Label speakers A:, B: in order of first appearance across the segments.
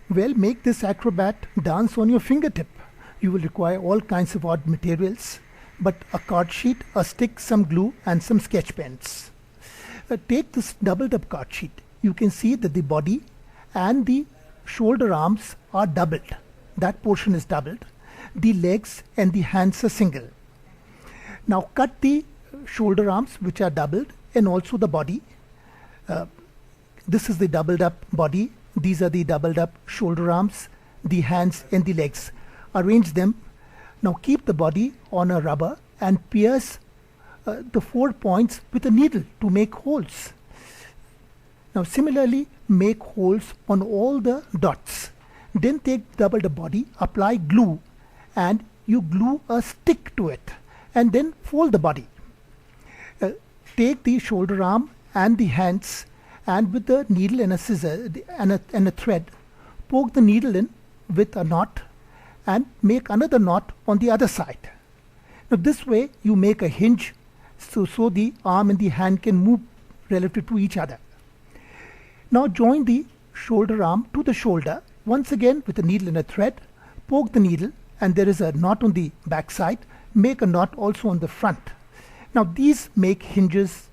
A: Well, make this acrobat dance on your fingertip. You will require all kinds of odd materials, but a card sheet, a stick, some glue and some sketch pens. Take this doubled up card sheet. You can see that the body and the shoulder arms are doubled. That portion is doubled. The legs and the hands are single. Now cut the shoulder arms, which are doubled, and also the body. This is the doubled up body. These are the doubled up shoulder arms, the hands and the legs. Arrange them. Now keep the body on a rubber and pierce the 4 points with a needle to make holes. Now similarly make holes on all the dots. Then take double the body, apply glue, and you glue a stick to it, and then fold the body. Take the shoulder arm and the hands, and with the needle and a scissor and a thread, poke the needle in with a knot and make another knot on the other side. Now this way you make a hinge so the arm and the hand can move relative to each other. Now join the shoulder arm to the shoulder once again with a needle and a thread. Poke the needle and there is a knot on the back side. Make a knot also on the front. Now these make hinges.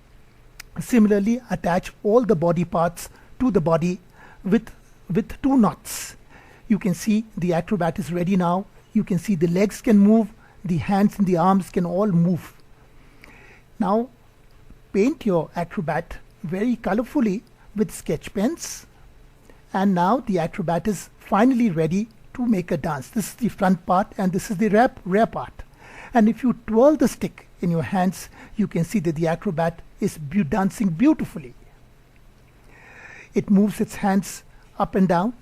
A: Similarly attach all the body parts to the body with 2 knots. You can see the acrobat is ready now. You can see the legs can move, the hands and the arms can all move. Now paint your acrobat very colorfully with sketch pens, and now the acrobat is finally ready to make a dance. This is the front part and this is the rear part. And if you twirl the stick in your hands, you can see that the acrobat is dancing beautifully. It moves its hands up and down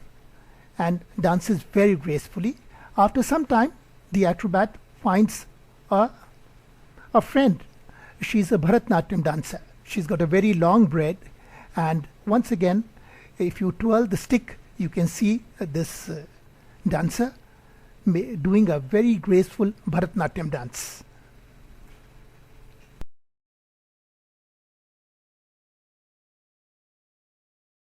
A: and dances very gracefully. After some time, the acrobat finds a friend. She's a Bharatanatyam dancer. She's got a very long braid, and once again, if you twirl the stick, you can see this dancer doing a very graceful Bharatanatyam dance.